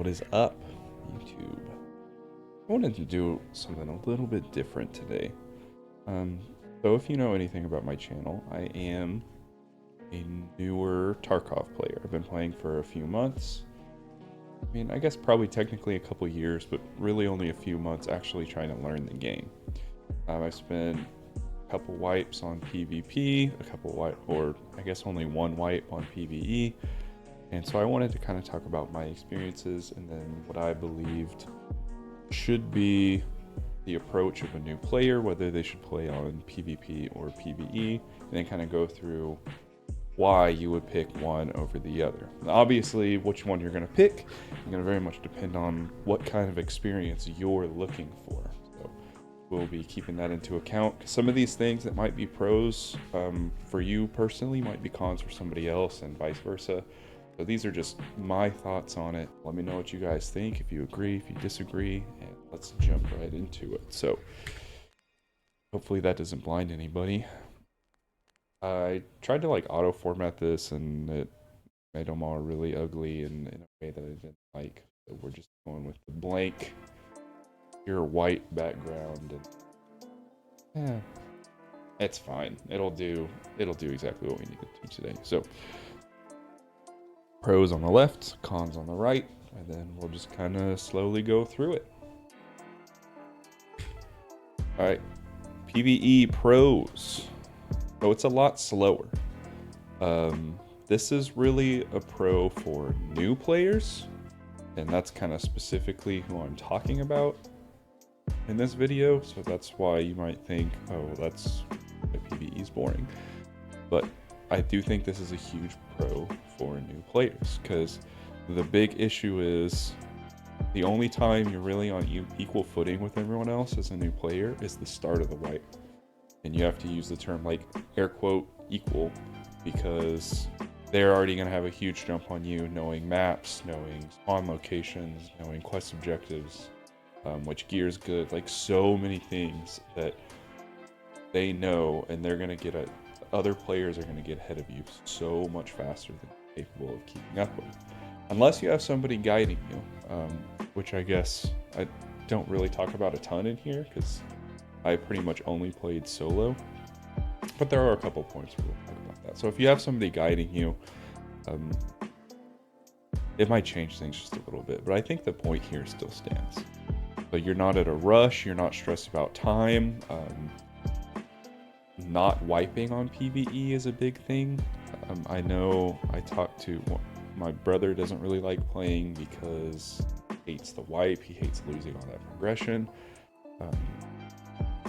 What is up, YouTube? I wanted to do something a little bit different today. Um, so if you know anything about my channel, I am a newer Tarkov player. I've been playing for a few months. I mean, I guess probably technically a couple years, but really only a few months actually trying to learn the game. I've spent a couple wipes on PvP, or I guess only one wipe on PvE. And so I wanted to kind of talk about my experiences and then what I believed should be the approach of a new player, whether they should play on PvP or PvE, and then kind of go through why you would pick one over the other. Now, obviously, which one you're going to pick is going to very much depend on what kind of experience you're looking for. So we'll be keeping that into account. Some of these things that might be pros for you personally might be cons for somebody else, and vice versa. So these are just my thoughts on it. Let me know what you guys think, if you agree, if you disagree, and let's jump right into it. So hopefully that doesn't blind anybody. I tried to like auto format this and it made them all really ugly and in a way that I didn't like. So we're just going with the blank, pure white background, and yeah, it's fine. It'll do exactly what we need it to today. So pros on the left, cons on the right, and then we'll just kind of slowly go through it. All right, PvE pros. So it's a lot slower. This is really a pro for new players, and that's kind of specifically who I'm talking about in this video. So that's why you might think, oh, that's PvE is boring. But I do think this is a huge pro for new players, because the big issue is the only time you're really on equal footing with everyone else as a new player is the start of the wipe. And you have to use the term like air quote equal, because they're already going to have a huge jump on you, knowing maps, knowing spawn locations, knowing quest objectives, which gear is good, like so many things that they know, and they're going to get other players are going to get ahead of you so much faster than you're capable of keeping up with. Unless you have somebody guiding you, which I guess I don't really talk about a ton in here because I pretty much only played solo. But there are a couple points where we'll talk about that. So if you have somebody guiding you, it might change things just a little bit. But I think the point here still stands. So you're not at a rush, you're not stressed about time. Not wiping on PvE is a big thing. I know I talked to my brother doesn't really like playing because he hates the wipe, he hates losing all that progression.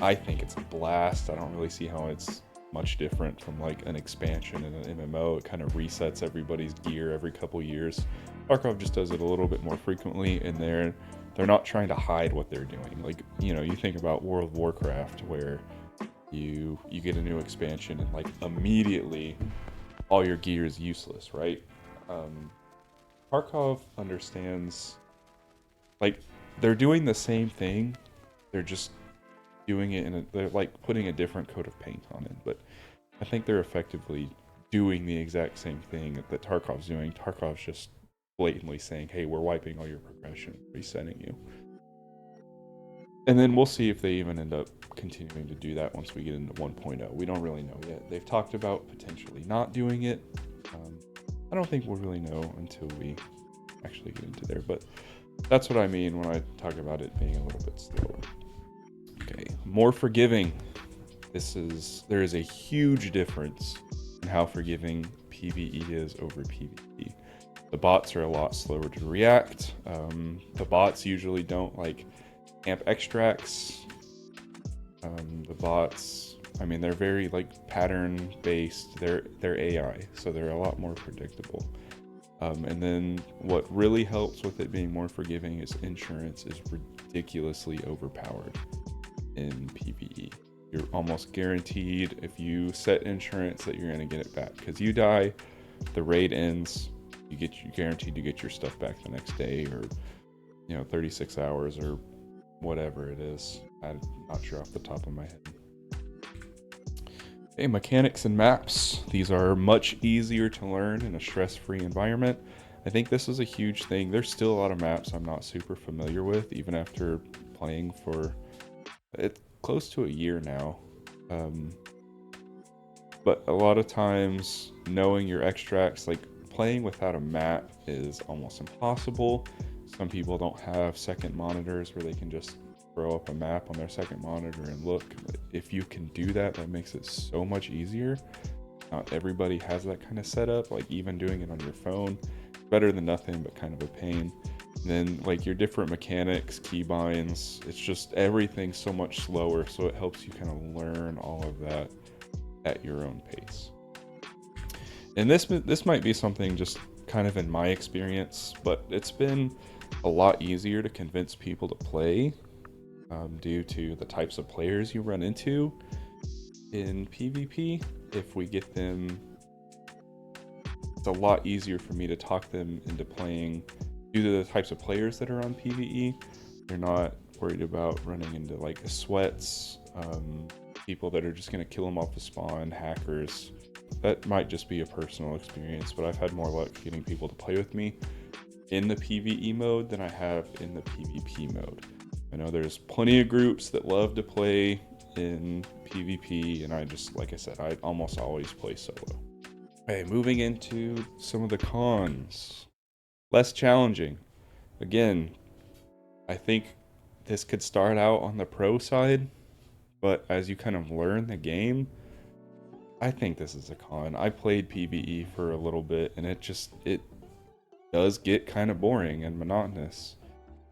I think it's a blast. I don't really see how it's much different from like an expansion in an MMO. It kind of resets everybody's gear every couple years. Tarkov just does it a little bit more frequently, and they're not trying to hide what they're doing. Like, you know, you think about World of Warcraft where you get a new expansion and like immediately all your gear is useless, right? Tarkov understands, like, they're doing the same thing, they're just doing it they're like putting a different coat of paint on it, but I think they're effectively doing the exact same thing that Tarkov's doing. Tarkov's just blatantly saying, hey, we're wiping all your progression, resetting you. And then we'll see if they even end up continuing to do that once we get into 1.0. We don't really know yet. They've talked about potentially not doing it. I don't think we'll really know until we actually get into there, but that's what I mean when I talk about it being a little bit slower. Okay, more forgiving. There is a huge difference in how forgiving PvE is over PvP. The bots are a lot slower to react. The bots usually don't like amp extracts. The bots, I mean, they're very like pattern based. They're AI, so they're a lot more predictable. And then what really helps with it being more forgiving is insurance is ridiculously overpowered in PvE. You're almost guaranteed, if you set insurance, that you're going to get it back, because you die, the raid ends, you're guaranteed to get your stuff back the next day, or 36 hours or whatever it is. I'm not sure off the top of my head. Okay, mechanics and maps. These are much easier to learn in a stress-free environment. I think this is a huge thing. There's still a lot of maps I'm not super familiar with, even after playing for close to a year now. But a lot of times, knowing your extracts, like playing without a map is almost impossible. Some people don't have second monitors where they can just throw up a map on their second monitor and look. But if you can do that, that makes it so much easier. Not everybody has that kind of setup, like even doing it on your phone. Better than nothing, but kind of a pain. And then like your different mechanics, keybinds, it's just everything so much slower, so it helps you kind of learn all of that at your own pace. And this might be something just kind of in my experience, but it's been a lot easier to convince people to play due to the types of players you run into in PvP. If we get them, it's a lot easier for me to talk them into playing due to the types of players that are on PvE. They're not worried about running into like sweats, people that are just going to kill them off the spawn, hackers. That might just be a personal experience, but I've had more luck getting people to play with me in the PvE mode than I have in the PvP mode. I know there's plenty of groups that love to play in PvP, and I just, like I said, I almost always play solo. Okay, moving into some of the cons. Less challenging. Again, I think this could start out on the pro side, but as you kind of learn the game, I think this is a con. I played PvE for a little bit, and it does get kind of boring and monotonous.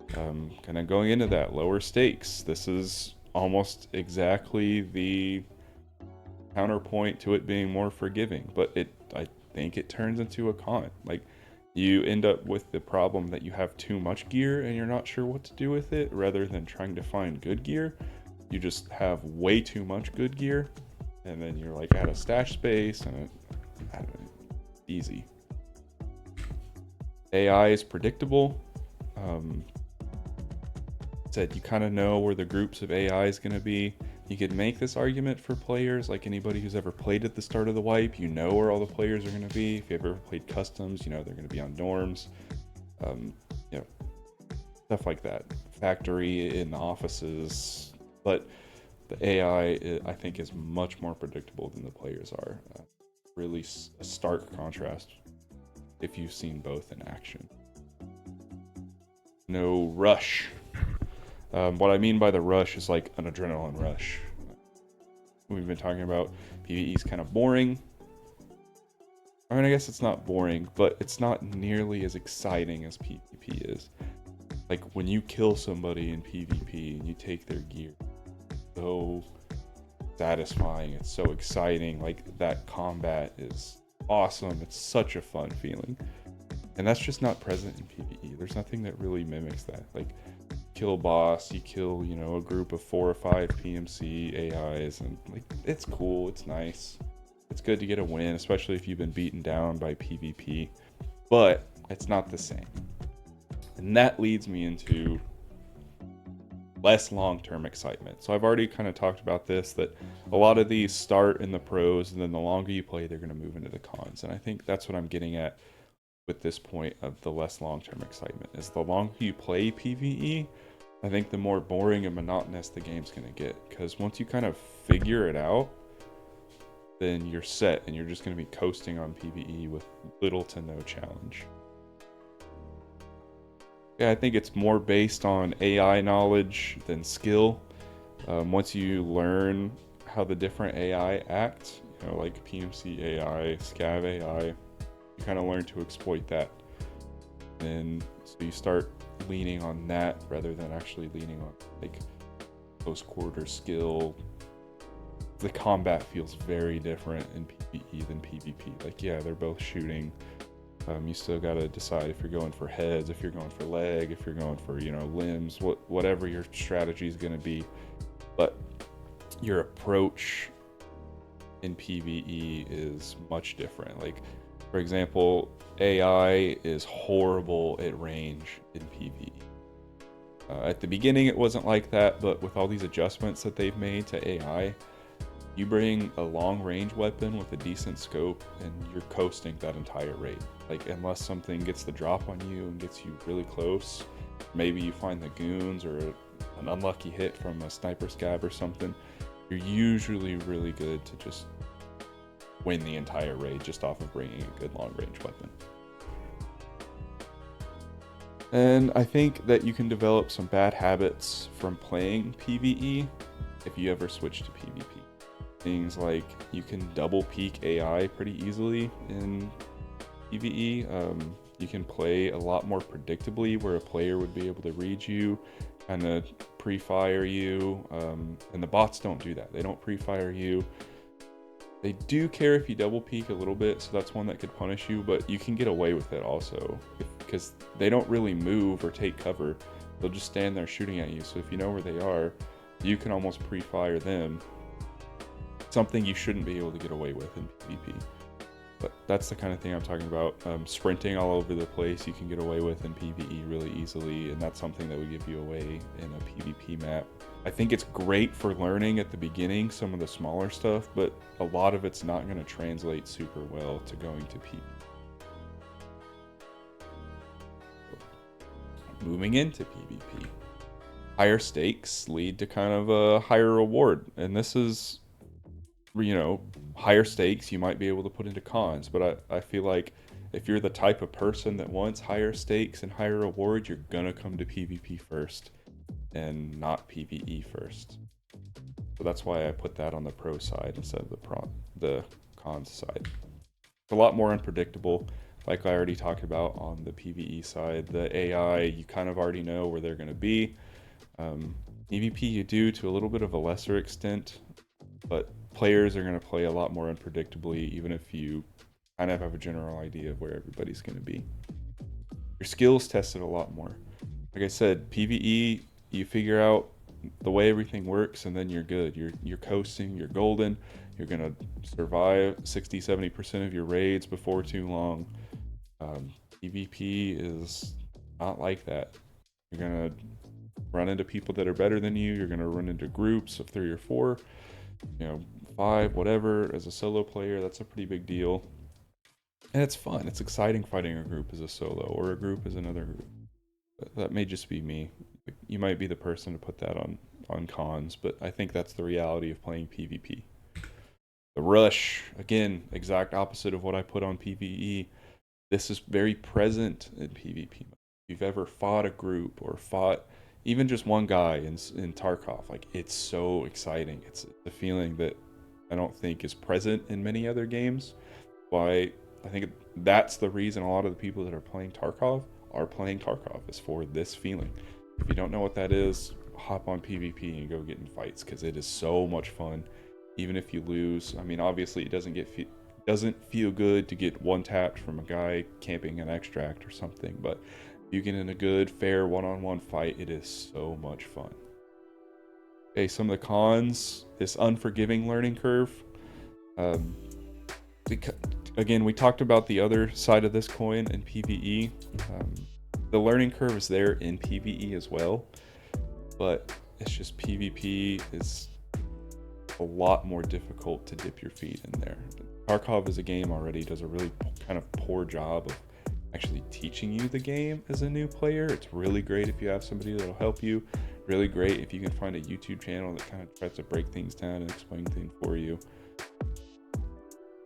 Kind of going into that, lower stakes. This is almost exactly the counterpoint to it being more forgiving, but I think it turns into a con. Like, you end up with the problem that you have too much gear and you're not sure what to do with it. Rather than trying to find good gear, you just have way too much good gear, and then you're like out of stash space, and I don't know, easy. AI is predictable. Said you kind of know where the groups of AI is going to be. You could make this argument for players, like anybody who's ever played at the start of the wipe, you know where all the players are going to be. If you've ever played customs, you know they're going to be on dorms, you know, stuff like that. Factory, in the offices. But the AI, I think, is much more predictable than the players are. Really a stark contrast if you've seen both in action. No rush. What I mean by the rush is like an adrenaline rush. We've been talking about PvE is kind of boring. I mean, I guess it's not boring, but it's not nearly as exciting as PvP is. Like when you kill somebody in PvP and you take their gear, it's so satisfying, it's so exciting. Like that combat is awesome. It's such a fun feeling. And that's just not present in PvE. There's nothing that really mimics that. Like, kill a boss, you kill, you know, a group of 4 or 5 PMC AIs, and like, it's cool, it's nice. It's good to get a win, especially if you've been beaten down by PvP, but it's not the same. And that leads me into less long-term excitement. So I've already kind of talked about this, that a lot of these start in the pros, and then the longer you play, they're going to move into the cons. And I think that's what I'm getting at with this point of the less long-term excitement, is the longer you play PvE, I think the more boring and monotonous the game's going to get. Because once you kind of figure it out, then you're set, and you're just going to be coasting on PvE with little to no challenge. Yeah, I think it's more based on AI knowledge than skill. Once you learn how the different AI act, you know, like PMC AI, Scav AI, you kind of learn to exploit that. And so you start leaning on that rather than actually leaning on like close quarter skill. The combat feels very different in PvE than PvP. Like, yeah, they're both shooting. You still got to decide if you're going for heads, if you're going for leg, if you're going for, you know, limbs, whatever your strategy is going to be. But your approach in PvE is much different. Like, for example, AI is horrible at range in PvE. At the beginning, it wasn't like that, but with all these adjustments that they've made to AI, You bring a long range weapon with a decent scope and you're coasting that entire raid. Like, unless something gets the drop on you and gets you really close, maybe you find the goons or an unlucky hit from a sniper scab or something, you're usually really good to just win the entire raid just off of bringing a good long range weapon. And I think that you can develop some bad habits from playing PvE if you ever switch to PvP. Things like you can double peek AI pretty easily in PvE. You can play a lot more predictably, where a player would be able to read you, kind of pre-fire you, and the bots don't do that. They don't pre-fire you. They do care if you double peek a little bit, so that's one that could punish you, but you can get away with it also because they don't really move or take cover. They'll just stand there shooting at you. So if you know where they are, you can almost pre-fire them. Something you shouldn't be able to get away with in PvP. But that's the kind of thing I'm talking about. Sprinting all over the place you can get away with in PvE really easily, and that's something that would give you away in a PvP map. I think it's great for learning at the beginning some of the smaller stuff, but a lot of it's not going to translate super well to going to PvP. Moving into PvP. Higher stakes lead to kind of a higher reward, and this is, you know, higher stakes you might be able to put into cons, but I feel like if you're the type of person that wants higher stakes and higher rewards, you're gonna come to PvP first and not PvE first. So that's why I put that on the pro side instead of the cons side. It's a lot more unpredictable, like I already talked about on the PvE side. The AI, you kind of already know where they're gonna be. PvP you do to a little bit of a lesser extent, but players are going to play a lot more unpredictably, even if you kind of have a general idea of where everybody's going to be. Your skills tested a lot more. Like I said, PvE, you figure out the way everything works and then you're good. You're coasting, you're golden. You're going to survive 60-70% of your raids before too long. PvP is not like that. You're going to run into people that are better than you. You're going to run into groups of 3 or 4, 5, whatever. As a solo player, that's a pretty big deal. And it's fun. It's exciting fighting a group as a solo or a group as another group. That may just be me. You might be the person to put that on cons, but I think that's the reality of playing PvP. The rush, again, exact opposite of what I put on PvE. This is very present in PvP. If you've ever fought a group or fought even just one guy in Tarkov, like, it's so exciting. It's a feeling that I don't think is present in many other games. Why I think that's the reason a lot of the people that are playing Tarkov is for this feeling. If you don't know what that is, hop on PvP and go get in fights, because it is so much fun. Even if you lose, I mean, obviously it doesn't feel good to get one tapped from a guy camping an extract or something, but you get in a good, fair one-on-one fight, it is so much fun. Okay, some of the cons, this unforgiving learning curve. Again, we talked about the other side of this coin in PvE. The learning curve is there in PvE as well, but it's just PvP is a lot more difficult to dip your feet in there. Tarkov as a game already does a really kind of poor job of actually teaching you the game as a new player. It's really great if you have somebody that'll help you. Really great if you can find a YouTube channel that kind of tries to break things down and explain things for you.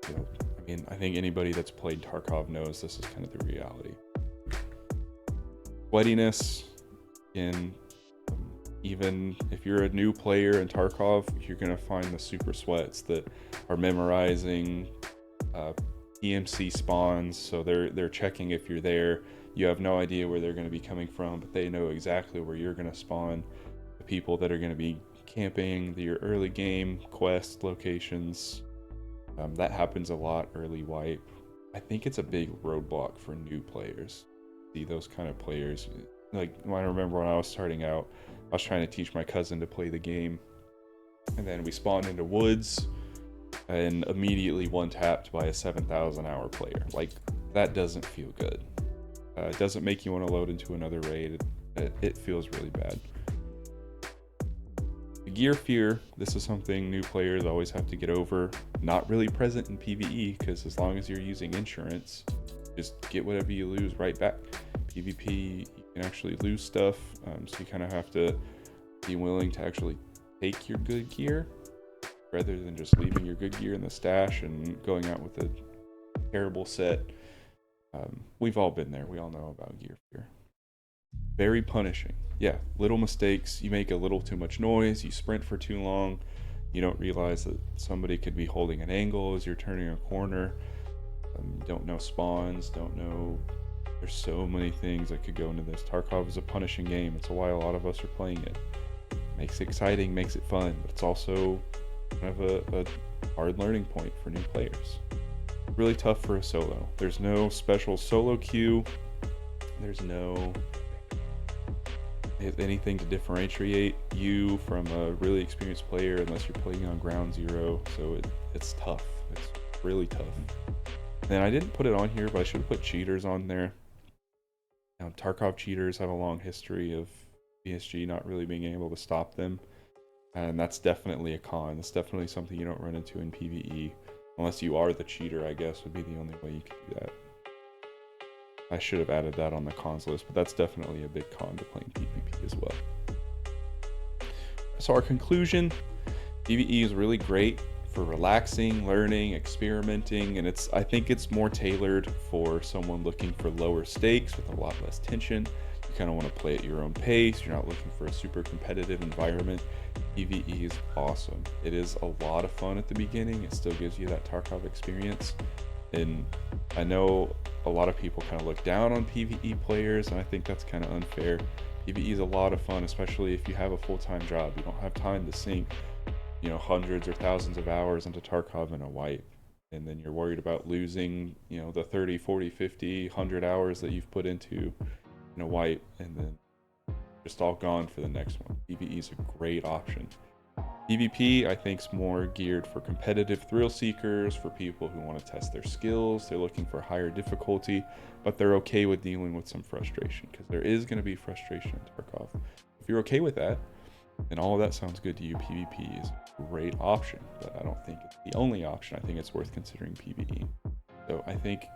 I mean, I think anybody that's played Tarkov knows this is kind of the reality. Sweatiness, and even if you're a new player in Tarkov, you're gonna find the super sweats that are memorizing EMC spawns, so they're checking if you're there. You have no idea where they're going to be coming from, but they know exactly where you're going to spawn. The people that are going to be camping your early game quest locations, that happens a lot early wipe. I think it's a big roadblock for new players. See those kind of players. Like, I remember when I was starting out, I was trying to teach my cousin to play the game, and then we spawned into woods and immediately one tapped by a 7,000 hour player. Like, that doesn't feel good. It doesn't make you want to load into another raid. It feels really bad. gear fear, this is something new players always have to get over. Not really present in PvE, because as long as you're using insurance, just get whatever you lose right back. PvP, you can actually lose stuff, so you kind of have to be willing to actually take your good gear rather than just leaving your good gear in the stash and going out with a terrible set. We've all been there. We all know about gear fear. Very punishing. Yeah, little mistakes. You make a little too much noise. You sprint for too long. You don't realize that somebody could be holding an angle as you're turning a corner. Don't know spawns. Don't know. There's so many things that could go into this. Tarkov is a punishing game. It's why a lot of us are playing it. Makes it exciting, makes it fun, but it's also kind of a hard learning point for new players. Really tough for a solo. There's no special solo queue. There's no anything to differentiate you from a really experienced player unless you're playing on ground zero. So it's tough. It's really tough. And I didn't put it on here, but I should have put cheaters on there. Now, Tarkov cheaters have a long history of PSG not really being able to stop them. And that's definitely a con. It's definitely something you don't run into in PvE. Unless you are the cheater, I guess, would be the only way you could do that. I should have added that on the cons list, but that's definitely a big con to playing PvP as well. So our conclusion, PvE is really great for relaxing, learning, experimenting, and I think it's more tailored for someone looking for lower stakes with a lot less tension. You kind of want to play at your own pace. You're not looking for a super competitive environment. PvE is awesome. It is a lot of fun at the beginning. It still gives you that Tarkov experience. And I know a lot of people kind of look down on PvE players, and I think that's kind of unfair. PvE is a lot of fun, especially if you have a full-time job. You don't have time to sink, hundreds or thousands of hours into Tarkov in a wipe. And then you're worried about losing, the 30, 40, 50, 100 hours that you've put into in a wipe, and then just all gone for the next one. PvE is a great option. PvP, I think, is more geared for competitive thrill seekers, for people who want to test their skills. They're looking for higher difficulty, but they're okay with dealing with some frustration, because there is going to be frustration in Tarkov. If you're okay with that, and all of that sounds good to you, PvP is a great option, but I don't think it's the only option. I think it's worth considering PvE. So I think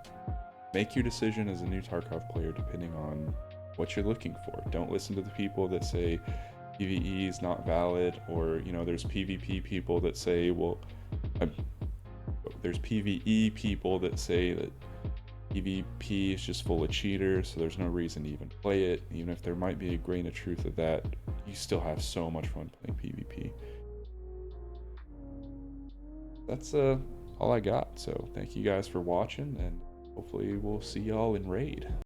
make your decision as a new Tarkov player depending on what you're looking for. Don't listen to the people that say PvE is not valid, or there's PvP people that say, there's PvE people that say that PvP is just full of cheaters, so there's no reason to even play it. Even if there might be a grain of truth of that, you still have so much fun playing PvP. That's all I got. So thank you guys for watching, and hopefully we'll see y'all in raid.